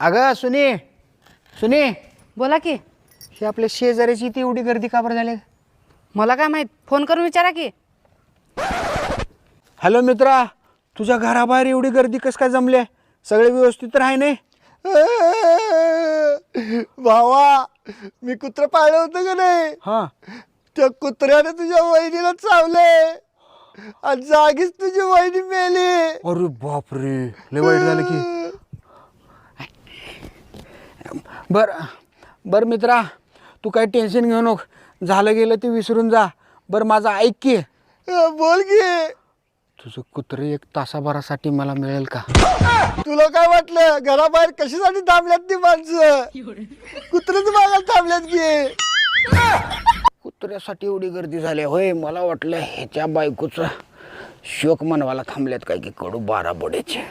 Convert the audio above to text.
अगं सुनी सुनी, बोला की. ही आपल्या शेजाऱ्याची ती एवढी गर्दी का बरं झाली? मला काय माहित, फोन करून विचारा की. हॅलो मित्रा, तुझ्या घराबाहेर एवढी गर्दी कस काय जमली आहे? सगळे व्यवस्थित आहे नाही? भावा, मी कुत्र पाळलं होतं का नाही? हां. त्या कुत्र्याने तुझ्या वहिनीला चावले आणि जागीच तुझी वहिनी मेली. अरे बापरे, लय वाईट झालं की. बर मित्रा, तू काही टेन्शन घेऊ नको, झालं गेलं ते विसरून जा. बरं माझं ऐक की, बोल की. तुझं कुत्रे 1 तासाभरासाठी मला मिळेल का? तुला काय वाटलं घराबाहेर कशासाठी थांबल्यात ती माणसं? कुत्रेच मागायला थांबल्यात की. कुत्र्यासाठी एवढी गर्दी झाली होय? मला वाटलं ह्याच्या बायकोचं शोक मनवायला थांबल्यात काय की कडू 12 बोड्याचे.